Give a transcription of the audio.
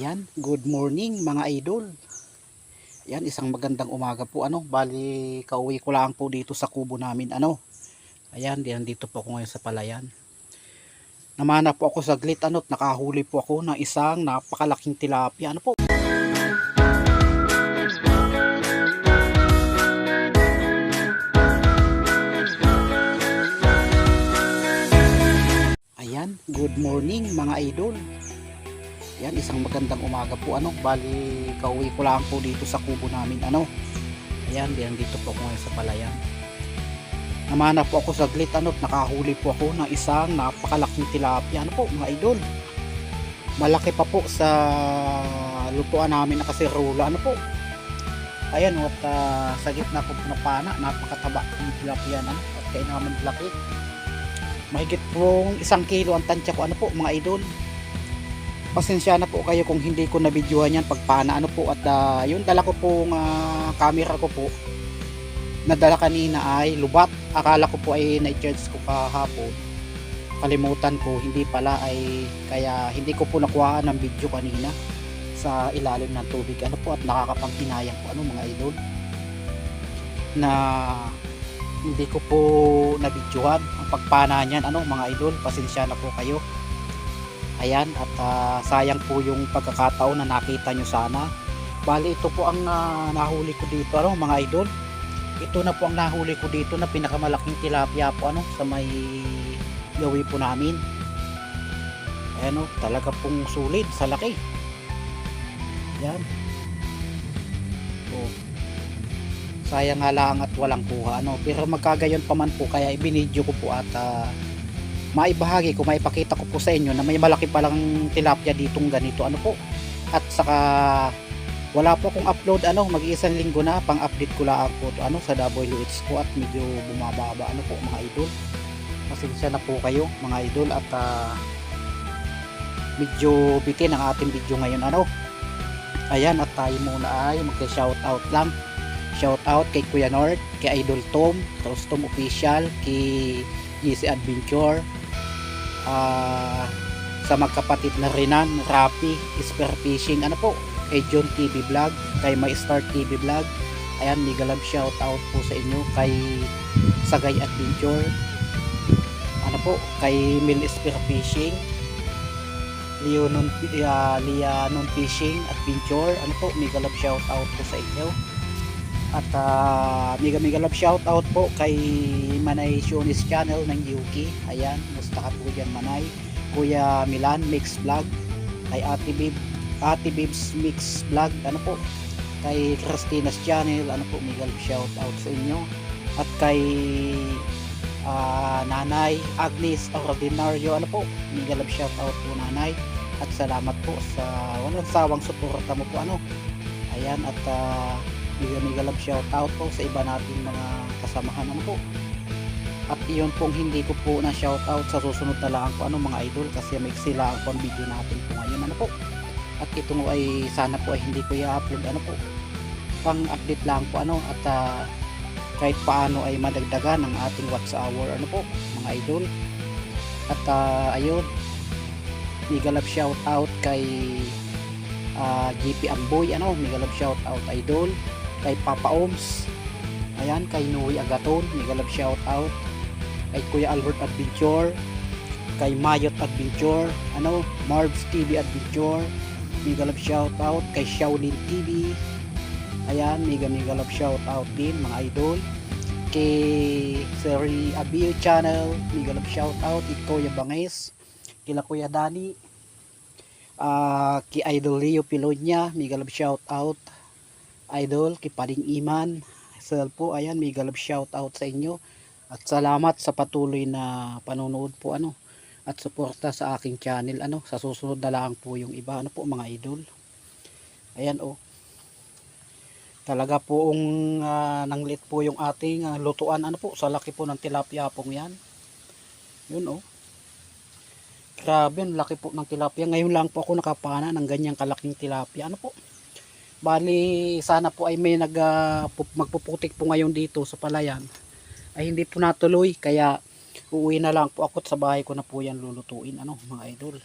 Ayan, good morning mga idol. Ayan, isang magandang umaga po. Bali kauwi ko lang po dito sa kubo namin. Ayan, dito po ako ngayon sa palayan. Namana po ako saglit nakahuli po ako ng isang napakalaking tilapia. Po? Ayan, good morning mga idol. Yan, isang magandang umaga po. Bali kauwi ko lang po dito sa kubo namin. Ayan, dito po ako ngayon sa palayan. Namana po ako saglit nakahuli po ako ng isang napakalaking tilapia. Po mga idol, malaki pa po sa lutuan namin na kasirola. Po, ayan at sa gitna po ng pana, napakataba ng tilapia at kaya naman laki. Mahigit pong 1 kilo ang tansya ko po mga idol. Pasensya na po kayo kung hindi ko na-videohan yan pagpana po at yung dala ko pong camera ko po nadala kanina ay lubat. Akala ko po ay na-charge ko kahapon, kalimutan ko, hindi pala ay kaya hindi ko po nakuha ng video kanina sa ilalim ng tubig po at nakakapanghinayang po mga idol na hindi ko po na-videohan ang pagpana niyan mga idol. Pasensya na po kayo. Ayan, at sayang po yung pagkakataon na nakita nyo sana. Bali ito po ang nahuli ko dito mga idol. Ito na po ang nahuli ko dito na pinakamalaking tilapia po sa may gawi po namin. Ayan talaga pong sulit sa laki. Ayan. Sayang nga lang at walang kuha pero magkagayon pa man po kaya ibinidyo ko po at maibahagi ko, maipakita ko po sa inyo na may malaki palang tilapia ditong ganito po. At saka wala po akong upload mag-iisang linggo na, pang update ko lang po to sa WH ko at medyo bumababa po mga idol. Pasensya na po kayo mga idol at medyo bitin ang ating video ngayon Ayan, at tayo muna ay mag-shoutout lang. Shoutout kay Kuya Nord, kay Idol Tom, tapos Tom Official, kay GC Adventure, sa magkapatid na Renan, Rapi, Spear Fishing, po, kay John TV Vlog, kay My Star TV Vlog. Ayan, mega love shout out po sa inyo, kay Sagay Adventure, po, kay Mil Spear Fishing, Lianon Fishing Adventure, po, mega love shout out po sa inyo. At mega love shout out po kay Manay Shonis Channel ng UK. Ayan, musta ka po dyan Manay. Kuya Milan Mix Vlog, kay Ate Bibs Mix Vlog, po, kay Christina's Channel, po, mega love shout out sa inyo. At kay Nanay Agnes Ordinario, po, mega love shout out po Nanay. At salamat po sa walang sawang suporta mo po Ayan, at mega love shout out po sa iba nating mga kasamahan po. At iyon pong hindi ko po na shout out sa susunod na lang po mga idol kasi may sila ang video natin po ngayon po. At ito ay sana po ay hindi ko i-upload po, pang update lang po at kahit paano ay madagdagan ang ating watch hour po mga idol. At ayun, mega love shout out kay GP Amboy mega love shout out idol, kay Papa Oms, ayan, kay Noe Agaton, mega love shout out, kay Kuya Albert Adventure, kay Mayot Adventure, Marbs TV Adventure, mega love shout out, kay Shaolin TV, ayan, mega love shout out din mga idol, kay Seri Abio Channel, mega love shout out, Kuya Banges, kila Kuya Dani, kay Idol Leo Pilonya, mega love shout out idol, kay Paring Iman Sel po, ayan, mega love shout out sa inyo at salamat sa patuloy na panonood po at suporta sa aking channel sa susunod na lang po yung iba po mga idol. Ayan talaga poong nanglit po yung ating lutuan po sa laki po ng tilapia pong yan. Yun grabe, laki po ng tilapia. Ngayon lang po ako nakapana ng ganyang kalaking tilapia po. Bali sana po ay may magpuputik po ngayon dito sa palayan, ay hindi po natuloy kaya uuwi na lang po ako sa bahay ko na po yan lulutuin mga idol.